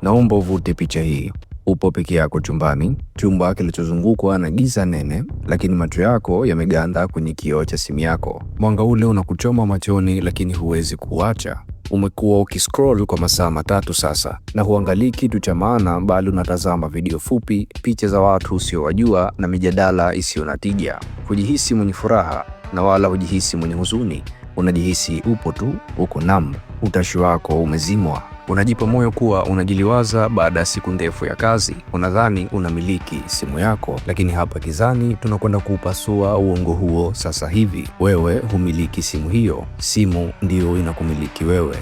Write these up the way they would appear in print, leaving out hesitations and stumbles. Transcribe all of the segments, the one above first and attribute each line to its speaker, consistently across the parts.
Speaker 1: Naomba uvute picha hii. Upo peke yako chumbani, chumba kilichozungukwa na giza nene, lakini macho yako yameganda kwenye kioo cha simu yako. Mwanga ule unakuchoma machoni, lakini huwezi kuacha. Umekuwa ukiscroll kwa masaa matatu sasa, na huangalii kitu cha maana, bali unatazama video fupi, picha za watu usiowajua na mijadala isiyo na tija. Hujihisi mwenye furaha na wala hujihisi mwenye huzuni. Unajihisi upo tu, uko numb. Utashi wako umezimwa. Unajipa moyo kuwa unajiliwaza baada ya siku ndefu ya kazi. Unadhani unamiliki simu yako, lakini hapa gizani tunakwenda kuupasua uongo huo sasa hivi. Wewe humiliki simu hiyo, simu ndiyo inakumiliki wewe.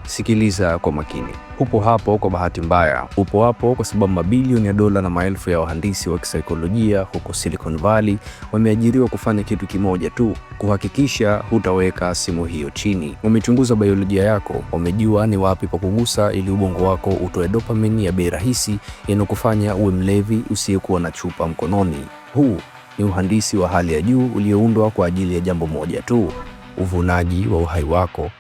Speaker 1: Sikiliza kwa makini. Upo hapo kwa bahati mbaya. Upo hapo kwa sababu mabilioni ya dola na maelfu ya wahandisi wa kisaikolojia huko Silicon Valley wameajiriwa kufanya kitu kimoja tu: kuhakikisha hutaweka simu hiyo chini. Wamechunguza biolojia yako, wamejua ni wapi pa kugusa ili ubongo wako utoe dopamine ya bei rahisi inayokufanya uwe mlevi usiyekuwa na chupa mkononi. Huu ni uhandisi wa hali ya juu ulioundwa kwa ajili ya jambo moja tu: uvunaji wa uhai wako.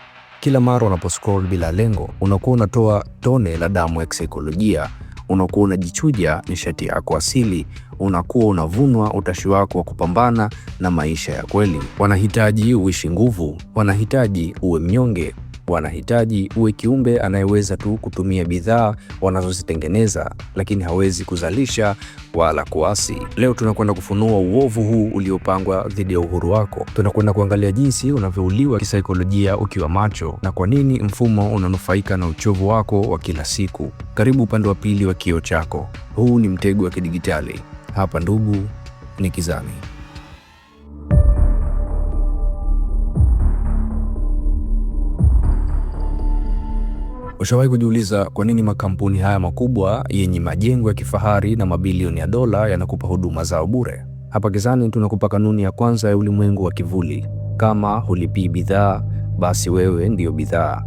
Speaker 1: Kila mara unaposcroll bila lengo, unakuwa unatoa tone la damu ya kisaikolojia, unakuwa unajichuja nishati yako asili, unakuwa unavunwa utashi wako wa kupambana na maisha ya kweli. Wanahitaji uishi nguvu, wanahitaji uwe mnyonge, wanahitaji uwe kiumbe anayeweza tu kutumia bidhaa wanazozitengeneza, lakini hawezi kuzalisha wala kuasi. Leo tunakwenda kufunua uovu huu uliopangwa dhidi ya uhuru wako. Tunakwenda kuangalia jinsi unavyouliwa kisaikolojia ukiwa macho, na kwa nini mfumo unanufaika na uchovu wako wa kila siku. Karibu upande wa pili wa kioo chako. Huu ni mtego wa kidigitali. Hapa ndugu, ni Gizani. Ushawahi kujiuliza kwa nini makampuni haya makubwa yenye majengo ya kifahari na mabilioni ya dola yanakupa huduma zao bure? Hapa Gizani tunakupa kanuni ya kwanza ya ulimwengu wa kivuli. Kama hulipii bidhaa, basi wewe ndiyo bidhaa.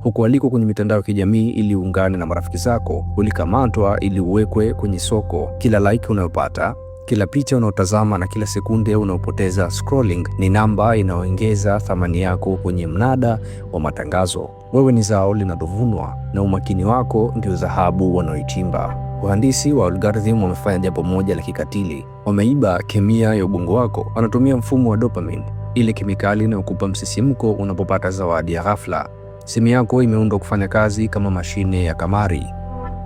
Speaker 1: Hukualikwa kwenye mitandao ya kijamii ili uungane na marafiki zako. Ulikamatwa ili uwekwe kwenye soko. Kila like unayopata, kila picha unaotazama na kila sekunde unaopoteza scrolling ni namba inayoongeza thamani yako kwenye mnada wa matangazo. Wewe ni zao linalovunwa, na umakini wako ndio dhahabu wanaoichimba. Wahandisi wa algorithm wamefanya jambo moja la kikatili. Wameiba kemia ya ubongo wako. Wanatumia mfumo wa dopamine, ile kemikali inayokupa msisimko unapopata zawadi ya ghafla. Simu yako imeundwa kufanya kazi kama mashine ya kamari.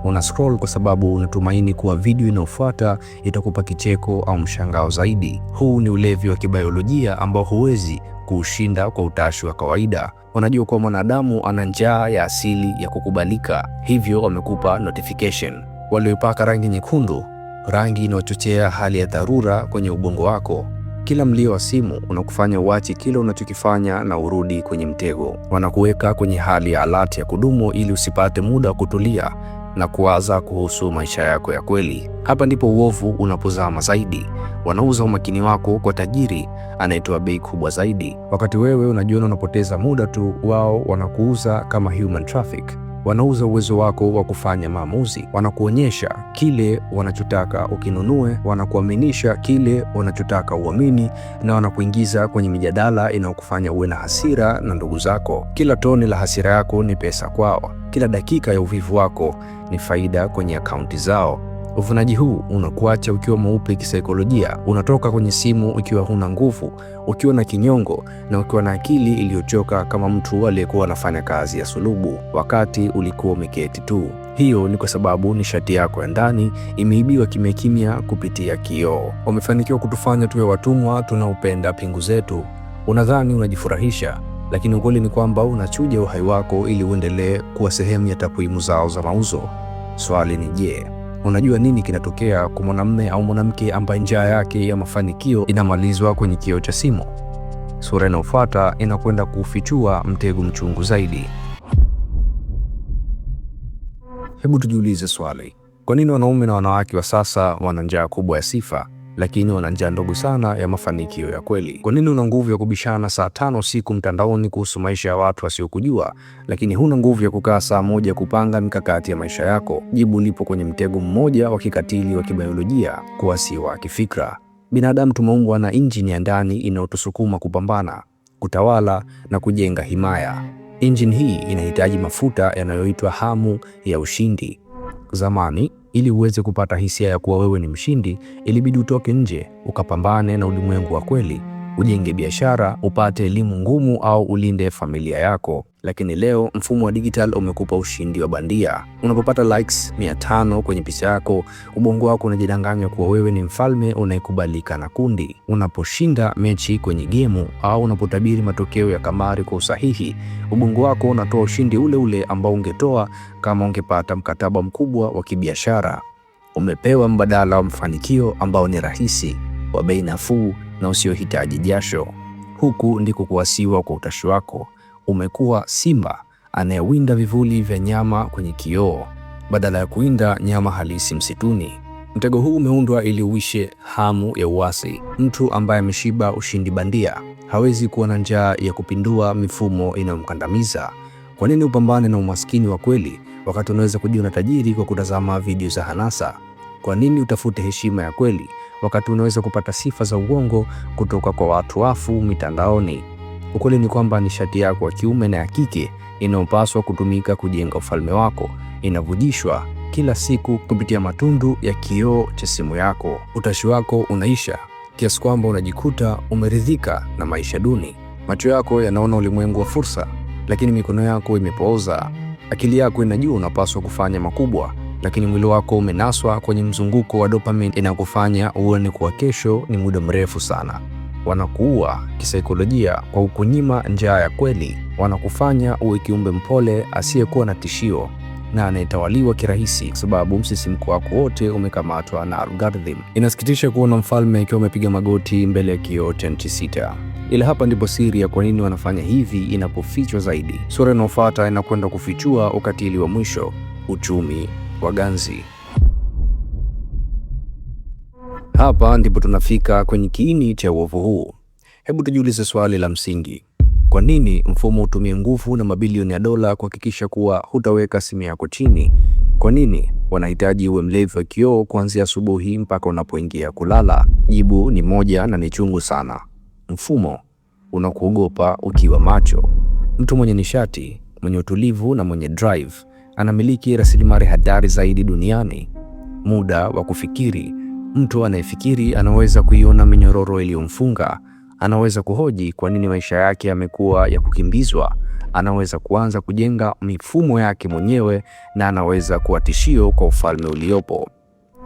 Speaker 1: Una scroll kwa sababu unatumaini kuwa video inayofuata itakupa kicheko au mshangao zaidi. Huu ni ulevi wa kibiolojia ambao huwezi kuushinda kwa utashi wa kawaida. Wanajua kuwa mwanadamu ana njaa ya asili ya kukubalika, hivyo wamekupa notification. Walioipaka rangi nyekundu, rangi inayochochea hali ya dharura kwenye ubongo wako. Kila mlio wa simu unakufanya uache kile unachokifanya na urudi kwenye mtego. Wanakuweka kwenye hali ya alert ya kudumu ili usipate muda wa kutulia na kuwaza kuhusu maisha yako ya kweli. Hapa ndipo uovu unapozama zaidi. Wanauza umakini wako kwa tajiri anayetoa bei kubwa zaidi. Wakati wewe unajiona unapoteza muda tu, wao wanakuuza kama human traffic. Wanauza uwezo wako wa kufanya maamuzi. Wanakuonyesha kile wanachotaka ukinunue, wanakuaminisha kile wanachotaka uamini, na wanakuingiza kwenye mijadala inayokufanya uwe na hasira na ndugu zako. Kila tone la hasira yako ni pesa kwao. Kila dakika ya uvivu wako ni faida kwenye akaunti zao. Uvunaji huu unakuacha ukiwa mweupe kisaikolojia. Unatoka kwenye simu ukiwa huna nguvu, ukiwa na kinyongo na ukiwa na akili iliyochoka kama mtu aliyekuwa anafanya kazi ya sulubu wakati ulikuwa umeketi tu. Hiyo ni kwa sababu nishati yako ya ndani imeibiwa kimya kimya kupitia kioo. Wamefanikiwa kutufanya tuwe watumwa tunaopenda pingu zetu. Unadhani unajifurahisha, lakini ukweli ni kwamba unachuja uhai wako ili uendelee kuwa sehemu ya takwimu zao za mauzo. Swali ni je, unajua nini kinatokea kwa mwanamume au mwanamke ambaye njaa yake ya mafanikio inamalizwa kwenye kioo cha simu? Sura inayofuata inakwenda kufichua mtego mchungu zaidi. Hebu tujiulize swali. Kwa nini wanaume na wanawake wa sasa wana njaa kubwa ya sifa, lakini wana njaa ndogo sana ya mafanikio ya kweli? Kwa nini una nguvu ya kubishana saa 5 usiku mtandaoni kuhusu maisha ya watu wasiokujua, lakini huna nguvu ya kukaa saa 1 kupanga mikakati ya maisha yako? Jibu lipo kwenye mtego mmoja wa kikatili wa kibiolojia, kuasi wa kifikra. Binadamu tumeumbwa na injini ya ndani inayotusukuma kupambana, kutawala na kujenga himaya. Injini hii inahitaji mafuta yanayoitwa hamu ya ushindi. Zamani, ili uweze kupata hisia ya kuwa wewe ni mshindi, ilibidi utoke nje, ukapambane na ulimwengu wa kweli, ujenge biashara, upate elimu ngumu au ulinde familia yako. Lakini leo mfumo wa digital umekupa ushindi wa bandia. Unapopata likes 500 kwenye picha yako, ubongo wako unajidanganya kuwa wewe ni mfalme unayekubalika na kundi. Unaposhinda mechi kwenye gemu au unapotabiri matokeo ya kamari kwa usahihi, ubongo wako unatoa ushindi ule ule ambao ungetoa kama ungepata mkataba mkubwa wa kibiashara. Umepewa mbadala wa mafanikio ambao ni rahisi, wa bei nafuu na usiohitaji jasho. Huku ndiko kuwasiwa kwa utashi wako. Umekuwa simba anayewinda vivuli vya nyama kwenye kioo badala ya kuwinda nyama halisi msituni. Mtego huu umeundwa ili uishe hamu ya uasi. Mtu ambaye ameshiba ushindi bandia hawezi kuwa na njaa ya kupindua mifumo inayomkandamiza. Kwa nini upambane na umaskini wa kweli wakati unaweza kujiona tajiri kwa kutazama video za hanasa? Kwa nini utafute heshima ya kweli wakati unaweza kupata sifa za uongo kutoka kwa watu wafu mitandaoni? Ukweli ni kwamba nishati yako ya kiume na ya kike inayopaswa kutumika kujenga ufalme wako inavujishwa kila siku kupitia matundu ya kioo cha simu yako. Utashi wako unaisha kiasi kwamba unajikuta umeridhika na maisha duni. Macho yako yanaona ulimwengu wa fursa, lakini mikono yako imepooza. Akili yako inajua unapaswa kufanya makubwa, lakini mwili wako umenaswa kwenye mzunguko wa dopamine inakufanya uone kuwa kesho ni muda mrefu sana. Wanakuua kisaikolojia kwa kukunyima njaa ya kweli. Wanakufanya uwe kiumbe mpole asiyekuwa na tishio na anayetawaliwa kirahisi kwa sababu msisimko wako wote umekamatwa na algorithm. Inasikitisha kuona mfalme akiwa amepiga magoti mbele ya kioo cha nchi 6. Ila hapa ndipo siri ya kwa nini wanafanya hivi inapofichwa zaidi. Sura inayofuata inakwenda kufichua ukatili wa mwisho, uchumi wa ganzi. Hapa ndipo tunafika kwenye kiini cha uovu huu. Hebu tujiulize swali la msingi. Kwa nini mfumo utumie nguvu na mabilioni ya dola kuhakikisha kuwa hutaweka simu yako chini? Kwa nini wanahitaji uwe mlevi wa kioo kuanzia asubuhi mpaka unapoingia kulala? Jibu ni moja na ni chungu sana. Mfumo unakuogopa ukiwa macho. Mtu mwenye nishati, mwenye utulivu na mwenye drive anamiliki rasilimali hatari zaidi duniani: muda wa kufikiri. Mtu anayefikiri anaweza kuiona minyororo iliyomfunga, anaweza kuhoji kwa nini maisha yake yamekuwa ya kukimbizwa, anaweza kuanza kujenga mifumo yake mwenyewe, na anaweza kuwa tishio kwa ufalme uliopo.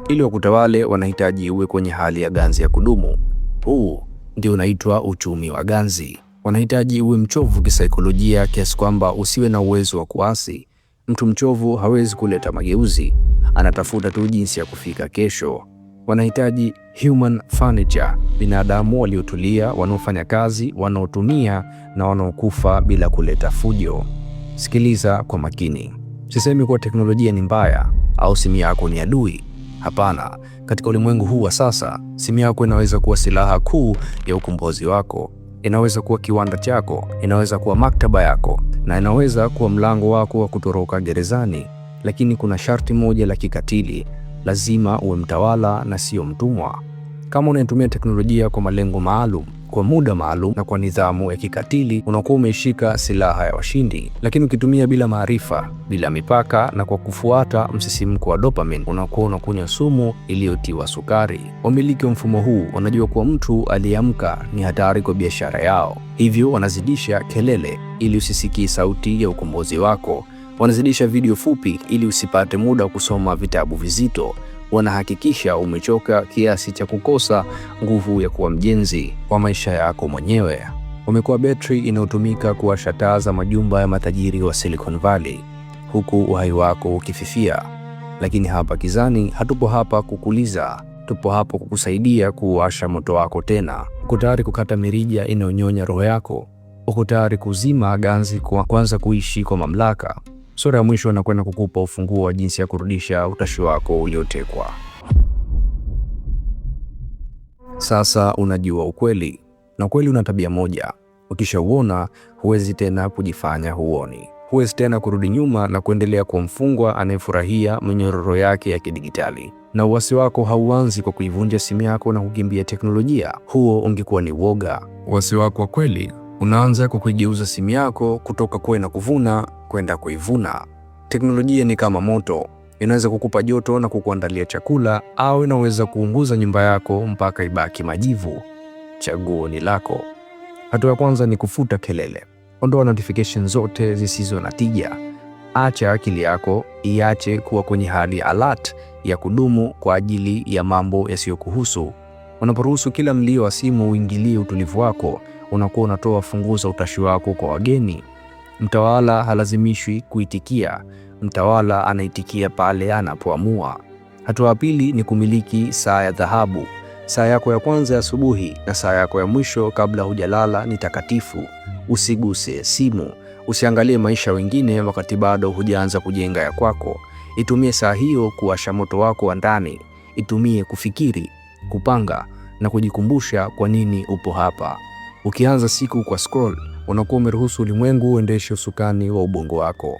Speaker 1: Ili wakutawale, wanahitaji uwe kwenye hali ya ganzi ya kudumu. Huu ndio unaitwa uchumi wa ganzi. Wanahitaji uwe mchovu kisaikolojia kiasi kwamba usiwe na uwezo wa kuasi. Mtu mchovu hawezi kuleta mageuzi, anatafuta tu jinsi ya kufika kesho. Wanahitaji human furniture, binadamu waliotulia, wanaofanya kazi, wanaotumia na wanaokufa bila kuleta fujo. Sikiliza kwa makini. Sisemi kuwa teknolojia ni mbaya au simu yako ni adui. Hapana, katika ulimwengu huu wa sasa, simu yako inaweza kuwa silaha kuu ya ukombozi wako. Inaweza kuwa kiwanda chako, inaweza kuwa maktaba yako, na inaweza kuwa mlango wako wa kutoroka gerezani. Lakini kuna sharti moja la kikatili: lazima uwe mtawala na sio mtumwa. Kama unatumia teknolojia kwa malengo maalum, kwa muda maalum na kwa nidhamu ya kikatili, unakuwa umeshika silaha ya washindi. Lakini ukitumia bila maarifa, bila mipaka na kwa kufuata msisimko wa dopamine, unakuwa unakunywa sumu iliyotiwa sukari. Wamiliki wa mfumo huu wanajua kuwa mtu aliyeamka ni hatari kwa biashara yao, hivyo wanazidisha kelele ili usisikie sauti ya ukombozi wako. Wanazidisha video fupi ili usipate muda wa kusoma vitabu vizito. Wanahakikisha umechoka kiasi cha kukosa nguvu ya kuwa mjenzi wa maisha yako mwenyewe. Wamekuwa betri inayotumika kuwasha taa za majumba ya matajiri wa Silicon Valley, huku uhai wako ukififia. Lakini hapa Kizani hatupo hapa kukuliza, tupo hapa kukusaidia kuwasha moto wako tena. Uko tayari kukata mirija inayonyonya roho yako? Uko tayari kuzima ganzi kwa kuanza kuishi kwa mamlaka? Sura ya mwisho anakwenda kukupa ufunguo wa jinsi ya kurudisha utashi wako uliotekwa. Sasa unajua ukweli, na ukweli una tabia moja: ukishauona huwezi tena kujifanya huoni. Huwezi tena kurudi nyuma na kuendelea kuwa mfungwa anayefurahia minyororo yake ya kidigitali. Na uasi wako hauanzi kwa kuivunja simu yako na kukimbia teknolojia. Huo ungekuwa ni woga. Uasi wako wa kweli unaanza kwa kuigeuza simu yako kutoka kuwa inakuvuna kwenda kuivuna. Teknolojia ni kama moto, Inaweza kukupa joto na kukuandalia chakula, au inaweza kuunguza nyumba yako mpaka ibaki majivu. Chaguo ni lako. Hatua ya kwanza ni kufuta kelele. Ondoa notification zote zisizo na tija. Acha akili yako iache kuwa kwenye hali alert ya kudumu kwa ajili ya mambo yasiyokuhusu. Unaporuhusu kila mlio wa simu uingilie utulivu wako, unakuwa unatoa funguo za utashi wako kwa wageni. Mtawala halazimishwi kuitikia. Mtawala anaitikia pale anapoamua. Hatua ya pili ni kumiliki saa ya dhahabu. Saa yako ya kwanza ya asubuhi na saa yako ya mwisho kabla hujalala ni takatifu. Usiguse simu. Usiangalie maisha wengine wakati bado hujaanza kujenga ya kwako. Itumie saa hiyo kuwasha moto wako wa ndani. Itumie kufikiri, kupanga na kujikumbusha kwa nini upo hapa. Ukianza siku kwa scroll, unakuwa umeruhusu ulimwengu uendeshe usukani wa ubongo wako.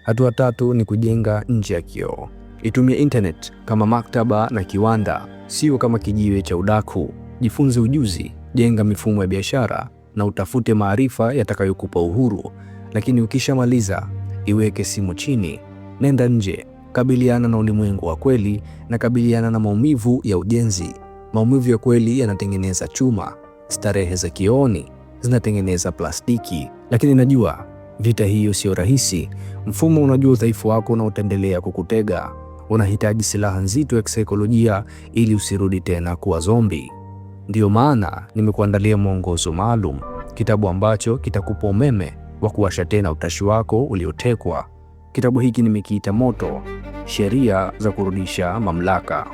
Speaker 1: Hatua tatu ni kujenga nje ya kioo. Itumie internet kama maktaba na kiwanda, sio kama kijiwe cha udaku. Jifunze ujuzi, jenga mifumo ya biashara na utafute maarifa yatakayokupa uhuru. Lakini ukishamaliza, iweke simu chini, nenda nje, kabiliana na ulimwengu wa kweli na kabiliana na maumivu ya ujenzi. Maumivu ya kweli yanatengeneza chuma, starehe za kioni zinatengeneza plastiki. Lakini najua vita hiyo sio rahisi. Mfumo unajua udhaifu wako na utaendelea kukutega. Unahitaji silaha nzito ya kisaikolojia ili usirudi tena kuwa zombi. Ndiyo maana nimekuandalia mwongozo maalum, kitabu ambacho kitakupa umeme wa kuwasha tena utashi wako uliotekwa. Kitabu hiki nimekiita Moto, sheria za kurudisha mamlaka.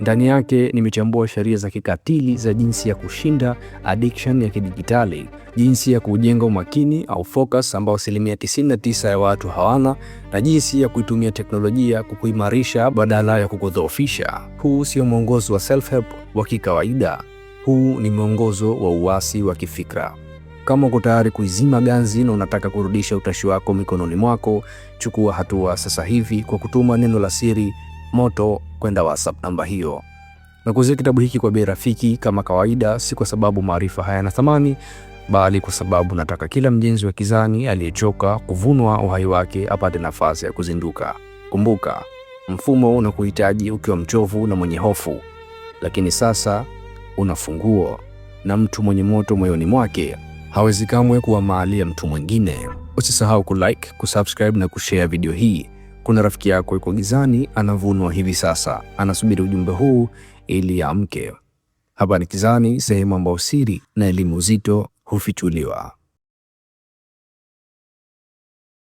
Speaker 1: Ndani yake nimechambua sheria za kikatili za jinsi ya kushinda addiction ya kidijitali, jinsi ya kujenga umakini au focus ambao 99% ya watu hawana, na jinsi ya kuitumia teknolojia kukuimarisha badala ya kukudhoofisha. Huu sio mwongozo wa self-help wa kikawaida. Huu ni mwongozo wa uasi wa kifikra. Kama uko tayari kuizima ganzi na unataka kurudisha utashi wako mikononi mwako, chukua hatua sasa hivi kwa kutuma neno la siri MOTO kwenda WhatsApp namba hiyo. Nakuuzia kitabu hiki kwa bei rafiki kama kawaida, si kwa sababu maarifa hayana thamani, bali kwa sababu nataka kila mjenzi wa kizani aliyechoka kuvunwa uhai wake apate nafasi ya kuzinduka. Kumbuka, mfumo unakuhitaji ukiwa mchovu na mwenye hofu, lakini sasa una funguo, na mtu mwenye moto moyoni mwake hawezi kamwe kuwa mali ya mtu mwingine. Usisahau kulike, kusubscribe na kushare video hii. Kuna rafiki yako yuko gizani anavunwa hivi sasa, anasubiri ujumbe huu ili amke. Hapa ni Gizani, sehemu ambayo siri na elimu zito hufichuliwa.